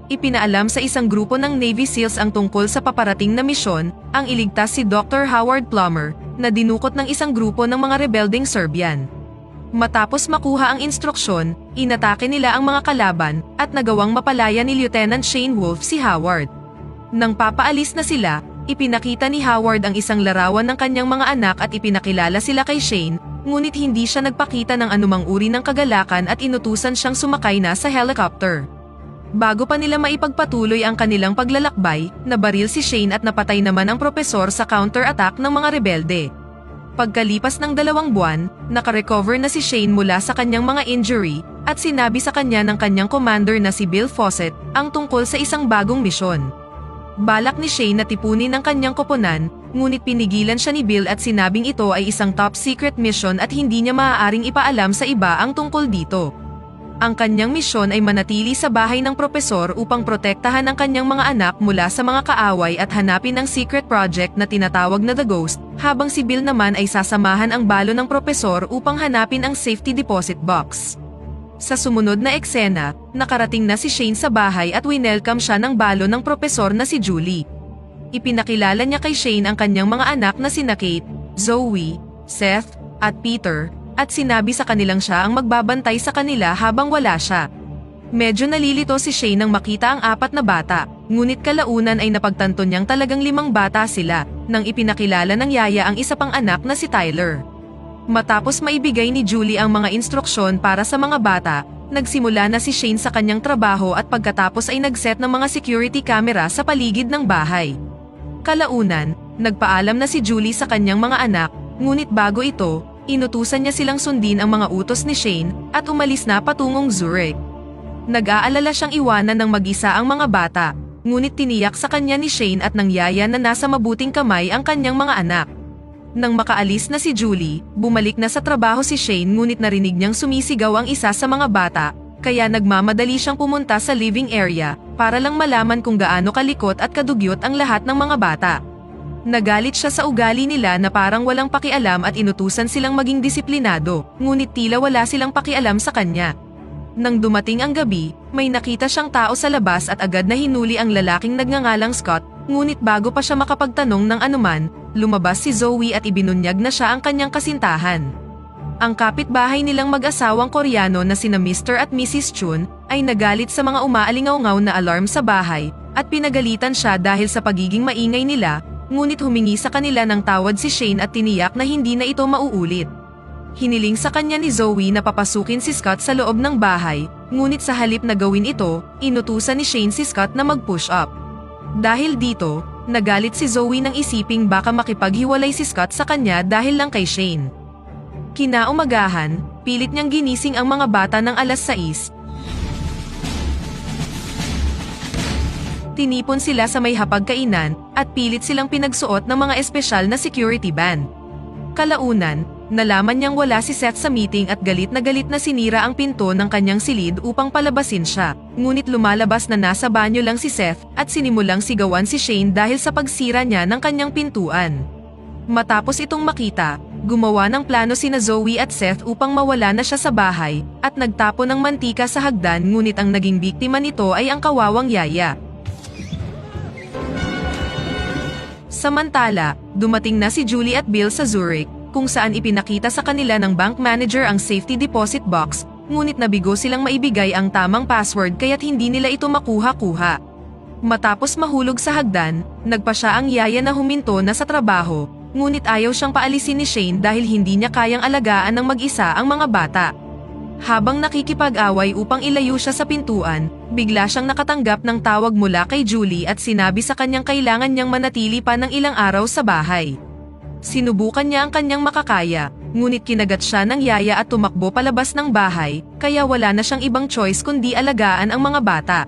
ipinaalam sa isang grupo ng Navy SEALs ang tungkol sa paparating na misyon, ang iligtas si Dr. Howard Plummer, na dinukot ng isang grupo ng mga rebelding Serbian. Matapos makuha ang instruksyon, inatake nila ang mga kalaban, at nagawang mapalaya ni Lieutenant Shane Wolf si Howard. Nang papaalis na sila, ipinakita ni Howard ang isang larawan ng kanyang mga anak at ipinakilala sila kay Shane, ngunit hindi siya nagpakita ng anumang uri ng kagalakan at inutusan siyang sumakay na sa helicopter. Bago pa nila maipagpatuloy ang kanilang paglalakbay, nabaril si Shane at napatay naman ang propesor sa counter-attack ng mga rebelde. Pagkalipas ng 2 buwan, nakarecover na si Shane mula sa kanyang mga injury, at sinabi sa kanya ng kanyang commander na si Bill Fawcett, ang tungkol sa isang bagong misyon. Balak ni Shane na tipunin ang kanyang koponan, ngunit pinigilan siya ni Bill at sinabing ito ay isang top secret mission at hindi niya maaaring ipaalam sa iba ang tungkol dito. Ang kanyang misyon ay manatili sa bahay ng propesor upang protektahan ang kanyang mga anak mula sa mga kaaway at hanapin ang secret project na tinatawag na The Ghost, habang si Bill naman ay sasamahan ang balo ng propesor upang hanapin ang safety deposit box. Sa sumunod na eksena, nakarating na si Shane sa bahay at winelcome siya ng balo ng propesor na si Julie. Ipinakilala niya kay Shane ang kanyang mga anak na sina Kate, Zoe, Seth, at Peter, at sinabi sa kanilang siya ang magbabantay sa kanila habang wala siya. Medyo nalilito si Shane nang makita ang 4 na bata, ngunit kalaunan ay napagtanto niyang talagang 5 bata sila, nang ipinakilala ng yaya ang isa pang anak na si Tyler. Matapos maibigay ni Julie ang mga instruksyon para sa mga bata, nagsimula na si Shane sa kanyang trabaho at pagkatapos ay nagset ng mga security camera sa paligid ng bahay. Kalaunan, nagpaalam na si Julie sa kanyang mga anak, ngunit bago ito, inutusan niya silang sundin ang mga utos ni Shane at umalis na patungong Zurich. Nag-aalala siyang iwanan ng mag-isa ang mga bata, ngunit tiniyak sa kanya ni Shane at ng yaya na nasa mabuting kamay ang kanyang mga anak. Nang makaalis na si Julie, bumalik na sa trabaho si Shane ngunit narinig niyang sumisigaw ang isa sa mga bata, kaya nagmamadali siyang pumunta sa living area para lang malaman kung gaano kalikot at kadugyot ang lahat ng mga bata. Nagalit siya sa ugali nila na parang walang pakialam at inutusan silang maging disiplinado, ngunit tila wala silang pakialam sa kanya. Nang dumating ang gabi, may nakita siyang tao sa labas at agad na hinuli ang lalaking nagngangalang Scott, ngunit bago pa siya makapagtanong ng anuman, lumabas si Zoe at ibinunyag na siya ang kanyang kasintahan. Ang kapitbahay nilang mag-asawang Koreano na sina Mr. at Mrs. Chun ay nagalit sa mga umaalingaw-ngaw na alarm sa bahay at pinagalitan siya dahil sa pagiging maingay nila, ngunit humingi sa kanila ng tawad si Shane at tiniyak na hindi na ito mauulit. Hiniling sa kanya ni Zoe na papasukin si Scott sa loob ng bahay, ngunit sa halip na gawin ito, inutusan ni Shane si Scott na mag-push up. Dahil dito, nagalit si Zoe nang isiping baka makipaghiwalay si Scott sa kanya dahil lang kay Shane. Kinaumagahan, pilit niyang ginising ang mga bata ng 6:00. Tinipon sila sa may hapagkainan at pilit silang pinagsuot ng mga espesyal na security band. Kalaunan, nalaman niyang wala si Seth sa meeting at galit na sinira ang pinto ng kanyang silid upang palabasin siya. Ngunit lumalabas na nasa banyo lang si Seth at sinimulang sigawan si Shane dahil sa pagsira niya ng kanyang pintuan. Matapos itong makita, gumawa ng plano sina Zoe at Seth upang mawala na siya sa bahay at nagtapon ng mantika sa hagdan, ngunit ang naging biktima nito ay ang kawawang yaya. Samantala, dumating na si Julie at Bill sa Zurich, kung saan ipinakita sa kanila ng bank manager ang safety deposit box, ngunit nabigo silang maibigay ang tamang password kaya't hindi nila ito makuha-kuha. Matapos mahulog sa hagdan, nagpa siya ang yaya na huminto na sa trabaho, ngunit ayaw siyang paalisin ni Shane dahil hindi niya kayang alagaan ng mag-isa ang mga bata. Habang nakikipag-away upang ilayo siya sa pintuan, bigla siyang nakatanggap ng tawag mula kay Julie at sinabi sa kanyang kailangan niyang manatili pa ng ilang araw sa bahay. Sinubukan niya ang kanyang makakaya, ngunit kinagat siya ng yaya at tumakbo palabas ng bahay, kaya wala na siyang ibang choice kundi alagaan ang mga bata.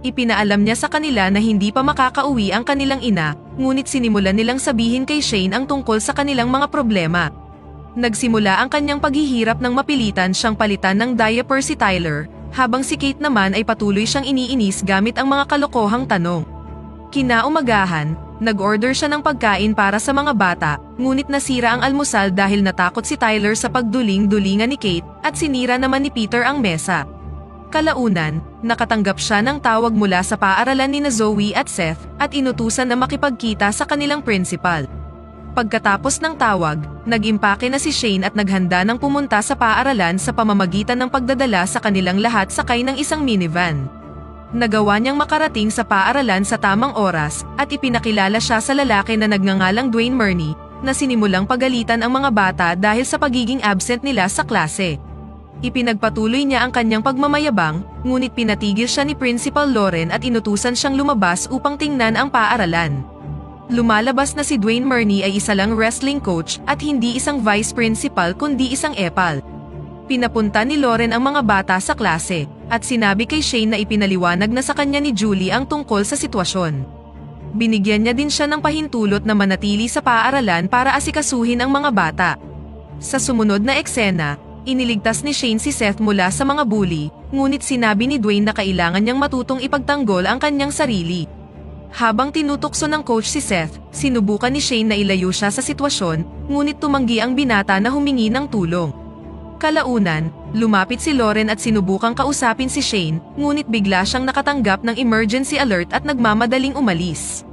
Ipinaalam niya sa kanila na hindi pa makakauwi ang kanilang ina, ngunit sinimulan nilang sabihin kay Shane ang tungkol sa kanilang mga problema. Nagsimula ang kanyang paghihirap nang mapilitan siyang palitan ng diaper si Tyler, habang si Kate naman ay patuloy siyang iniinis gamit ang mga kalokohang tanong. Kinaumagahan, nag-order siya ng pagkain para sa mga bata, ngunit nasira ang almusal dahil natakot si Tyler sa pagduling-dulingan ni Kate at sinira naman ni Peter ang mesa. Kalaunan, nakatanggap siya ng tawag mula sa paaralan ni Zoe at Seth at inutusan na makipagkita sa kanilang principal. Pagkatapos ng tawag, nag-impake na si Shane at naghanda ng pumunta sa paaralan sa pamamagitan ng pagdadala sa kanilang lahat sakay ng isang minivan. Nagawa niyang makarating sa paaralan sa tamang oras at ipinakilala siya sa lalaki na nagngangalang Dwayne Murney na sinimulang pagalitan ang mga bata dahil sa pagiging absent nila sa klase. Ipinagpatuloy niya ang kanyang pagmamayabang, ngunit pinatigil siya ni Principal Lauren at inutusan siyang lumabas upang tingnan ang paaralan. Lumalabas na si Dwayne Murney ay isa lang wrestling coach at hindi isang vice principal kundi isang epal. Pinapunta ni Lauren ang mga bata sa klase, at sinabi kay Shane na ipinaliwanag na sa kanya ni Julie ang tungkol sa sitwasyon. Binigyan niya din siya ng pahintulot na manatili sa paaralan para asikasuhin ang mga bata. Sa sumunod na eksena, iniligtas ni Shane si Seth mula sa mga bully, ngunit sinabi ni Dwayne na kailangan niyang matutong ipagtanggol ang kanyang sarili. Habang tinutukso ng coach si Seth, sinubukan ni Shane na ilayo siya sa sitwasyon, ngunit tumanggi ang binata na humingi ng tulong. Kalaunan, lumapit si Lauren at sinubukang kausapin si Shane, ngunit bigla siyang nakatanggap ng emergency alert at nagmamadaling umalis.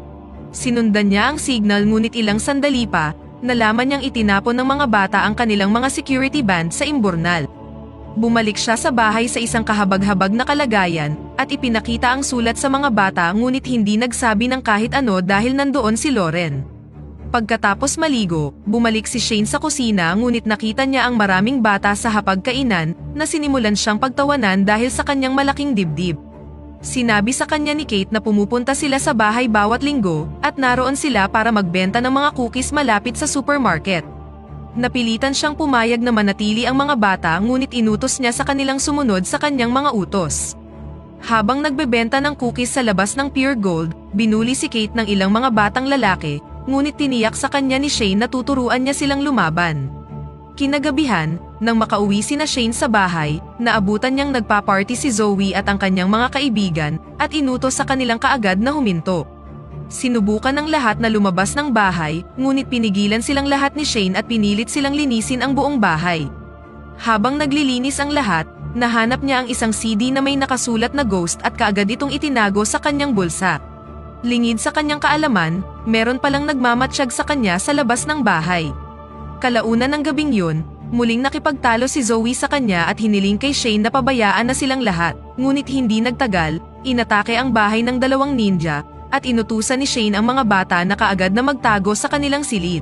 Sinundan niya ang signal ngunit ilang sandali pa, nalaman niyang itinapon ng mga bata ang kanilang mga security band sa imburnal. Bumalik siya sa bahay sa isang kahabag-habag na kalagayan, at ipinakita ang sulat sa mga bata ngunit hindi nagsabi ng kahit ano dahil nandoon si Lauren. Pagkatapos maligo, bumalik si Shane sa kusina ngunit nakita niya ang maraming bata sa hapagkainan na sinimulan siyang pagtawanan dahil sa kanyang malaking dibdib. Sinabi sa kanya ni Kate na pumupunta sila sa bahay bawat linggo at naroon sila para magbenta ng mga cookies malapit sa supermarket. Napilitan siyang pumayag na manatili ang mga bata ngunit inutos niya sa kanilang sumunod sa kanyang mga utos. Habang nagbebenta ng cookies sa labas ng Pure Gold, binuli si Kate ng ilang mga batang lalaki, ngunit tiniyak sa kanya ni Shane na tuturuan niya silang lumaban. Kinagabihan, nang makauwi sina Shane sa bahay, naabutan niyang nagpa-party si Zoe at ang kanyang mga kaibigan, at inutos sa kanilang kaagad na huminto. Sinubukan ng lahat na lumabas ng bahay, ngunit pinigilan silang lahat ni Shane at pinilit silang linisin ang buong bahay. Habang naglilinis ang lahat, nahanap niya ang isang CD na may nakasulat na ghost at kaagad itong itinago sa kanyang bulsa. Lingid sa kanyang kaalaman, meron palang nagmamatsyag sa kanya sa labas ng bahay. Kalaunan ng gabing yun, muling nakipagtalo si Zoe sa kanya at hiniling kay Shane na pabayaan na silang lahat, ngunit hindi nagtagal, inatake ang bahay ng dalawang ninja, at inutusan ni Shane ang mga bata na kaagad na magtago sa kanilang silid.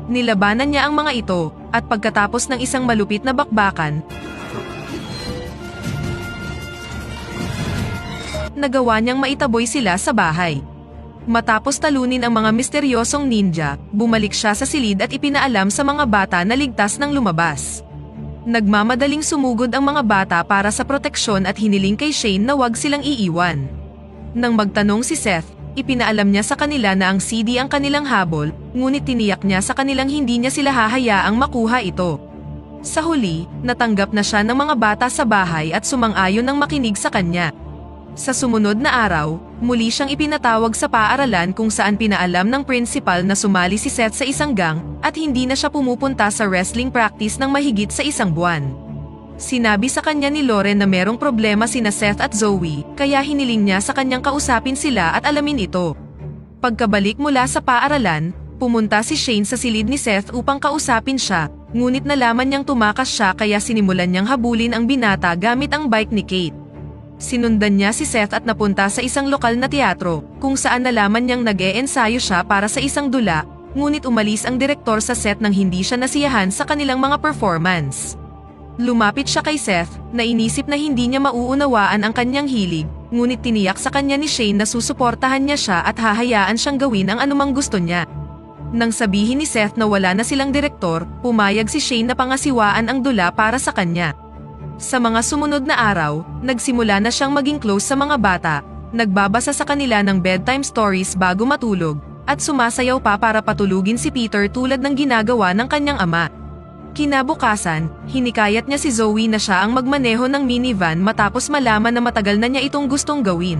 Nilabanan niya ang mga ito, at pagkatapos ng isang malupit na bakbakan, nagawa niyang maitaboy sila sa bahay. Matapos talunin ang mga misteryosong ninja, bumalik siya sa silid at ipinaalam sa mga bata na ligtas nang lumabas. Nagmamadaling sumugod ang mga bata para sa proteksyon at hiniling kay Shane na wag silang iiwan. Nang magtanong si Seth, ipinaalam niya sa kanila na ang CD ang kanilang habol, ngunit tiniyak niya sa kanilang hindi niya sila hahayaang makuha ito. Sa huli, natanggap na siya ng mga bata sa bahay at sumang-ayon ng makinig sa kanya. Sa sumunod na araw, muli siyang ipinatawag sa paaralan kung saan pinaalam ng principal na sumali si Seth sa isang gang at hindi na siya pumupunta sa wrestling practice ng mahigit sa isang buwan. Sinabi sa kanya ni Lauren na merong problema sina Seth at Zoe, kaya hiniling niya sa kanyang kausapin sila at alamin ito. Pagkabalik mula sa paaralan, pumunta si Shane sa silid ni Seth upang kausapin siya, ngunit nalaman niyang tumakas siya kaya sinimulan niyang habulin ang binata gamit ang bike ni Kate. Sinundan niya si Seth at napunta sa isang lokal na teatro, kung saan nalaman niyang nag-e-ensayo siya para sa isang dula, ngunit umalis ang direktor sa set nang hindi siya nasiyahan sa kanilang mga performance. Lumapit siya kay Seth, na inisip na hindi niya mauunawaan ang kanyang hilig, ngunit tiniyak sa kanya ni Shane na susuportahan niya siya at hahayaan siyang gawin ang anumang gusto niya. Nang sabihin ni Seth na wala na silang direktor, pumayag si Shane na pangasiwaan ang dula para sa kanya. Sa mga sumunod na araw, nagsimula na siyang maging close sa mga bata, nagbabasa sa kanila ng bedtime stories bago matulog, at sumasayaw pa para patulugin si Peter tulad ng ginagawa ng kanyang ama. Kinabukasan, hinikayat niya si Zoe na siya ang magmaneho ng minivan matapos malaman na matagal na niya itong gustong gawin.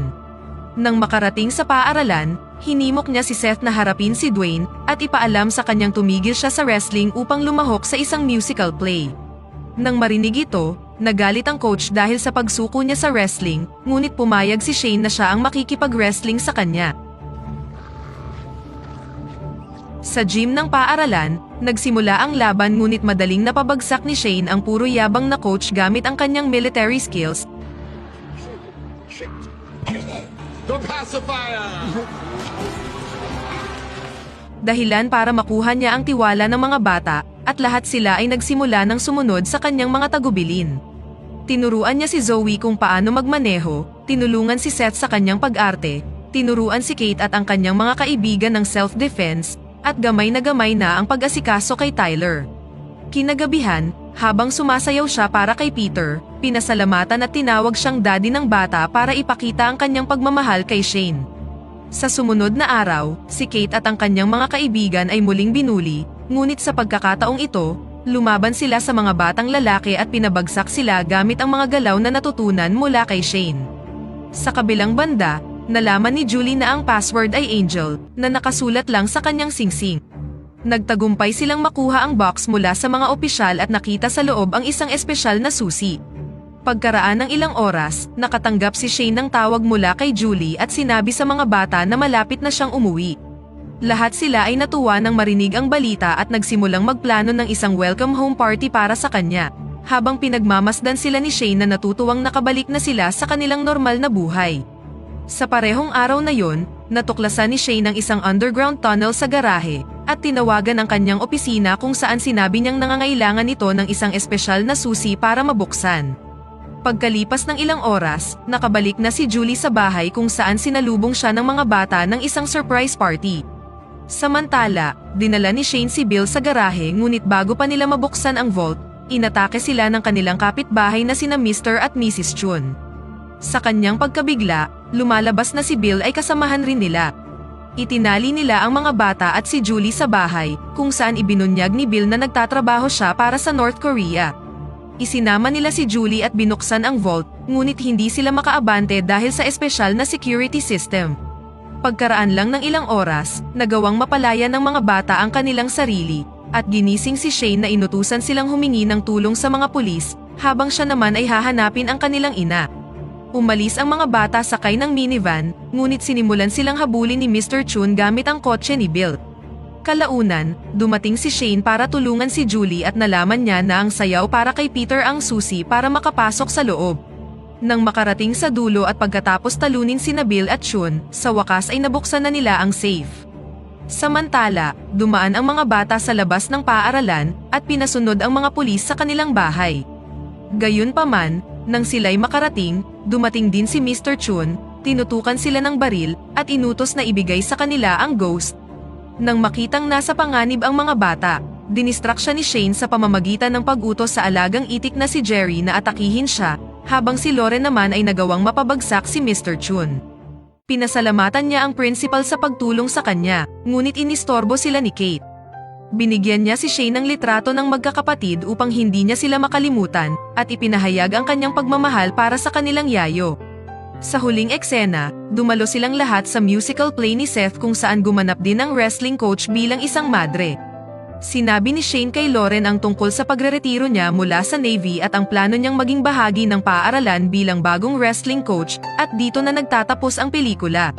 Nang makarating sa paaralan, hinimok niya si Seth na harapin si Dwayne at ipaalam sa kanyang tumigil siya sa wrestling upang lumahok sa isang musical play. Nang marinig ito, Nagalit ang coach dahil sa pagsuko niya sa wrestling, ngunit pumayag si Shane na siya ang makikipag-wrestling sa kanya. Sa gym ng paaralan, nagsimula ang laban ngunit madaling napabagsak ni Shane ang puro yabang na coach gamit ang kanyang military skills. The pacifier! Dahilan para makuha niya ang tiwala ng mga bata, at lahat sila ay nagsimula ng sumunod sa kanyang mga tagubilin. Tinuruan niya si Zoe kung paano magmaneho, tinulungan si Seth sa kanyang pag-arte, tinuruan si Kate at ang kanyang mga kaibigan ng self-defense, at gamay na ang pag-asikaso kay Tyler. Kinagabihan, habang sumasayaw siya para kay Peter, pinasalamatan at tinawag siyang daddy ng bata para ipakita ang kanyang pagmamahal kay Shane. Sa sumunod na araw, si Kate at ang kanyang mga kaibigan ay muling binuli, ngunit sa pagkakataong ito, lumaban sila sa mga batang lalaki at pinabagsak sila gamit ang mga galaw na natutunan mula kay Shane. Sa kabilang banda, nalaman ni Julie na ang password ay Angel, na nakasulat lang sa kanyang singsing. Nagtagumpay silang makuha ang box mula sa mga opisyal at nakita sa loob ang isang espesyal na susi. Pagkaraan ng ilang oras, nakatanggap si Shane ng tawag mula kay Julie at sinabi sa mga bata na malapit na siyang umuwi. Lahat sila ay natuwa nang marinig ang balita at nagsimulang magplano ng isang welcome home party para sa kanya, habang pinagmamasdan sila ni Shane na natutuwang nakabalik na sila sa kanilang normal na buhay. Sa parehong araw na yon, natuklasan ni Shane ang isang underground tunnel sa garahe, at tinawagan ang kanyang opisina kung saan sinabi niyang nangangailangan ito ng isang espesyal na susi para mabuksan. Pagkalipas ng ilang oras, nakabalik na si Julie sa bahay kung saan sinalubong siya ng mga bata ng isang surprise party. Samantala, dinala ni Shane si Bill sa garahe ngunit bago pa nila mabuksan ang vault, inatake sila ng kanilang kapitbahay na sina Mr. at Mrs. Chun. Sa kanyang pagkabigla, lumalabas na si Bill ay kasamahan rin nila. Itinali nila ang mga bata at si Julie sa bahay, kung saan ibinunyag ni Bill na nagtatrabaho siya para sa North Korea. Isinama nila si Julie at binuksan ang vault, ngunit hindi sila makaabante dahil sa espesyal na security system. Pagkaraan lang ng ilang oras, nagawang mapalaya ng mga bata ang kanilang sarili, at ginising si Shane na inutusan silang humingi ng tulong sa mga pulis, habang siya naman ay hahanapin ang kanilang ina. Umalis ang mga bata sakay ng minivan, ngunit sinimulan silang habulin ni Mr. Chun gamit ang kotse ni Bill. Kalaunan, dumating si Shane para tulungan si Julie at nalaman niya na ang sayaw para kay Peter ang susi para makapasok sa loob. Nang makarating sa dulo at pagkatapos talunin sina Bill at Chun, sa wakas ay nabuksan na nila ang safe. Samantala, dumaan ang mga bata sa labas ng paaralan at pinasunod ang mga pulis sa kanilang bahay. Gayunpaman, nang sila'y makarating, dumating din si Mr. Chun, tinutukan sila ng baril at inutos na ibigay sa kanila ang ghost. Nang makitang nasa panganib ang mga bata, dinistract siya ni Shane sa pamamagitan ng pag-utos sa alagang itik na si Jerry na atakihin siya, habang si Lauren naman ay nagawang mapabagsak si Mr. Chun. Pinasalamatan niya ang principal sa pagtulong sa kanya, ngunit inistorbo sila ni Kate. Binigyan niya si Shane ng litrato ng magkakapatid upang hindi niya sila makalimutan, at ipinahayag ang kanyang pagmamahal para sa kanilang yayo. Sa huling eksena, dumalo silang lahat sa musical play ni Seth kung saan gumanap din ang wrestling coach bilang isang madre. Sinabi ni Shane kay Lauren ang tungkol sa pagreretiro niya mula sa Navy at ang plano niyang maging bahagi ng paaralan bilang bagong wrestling coach, at dito na nagtatapos ang pelikula.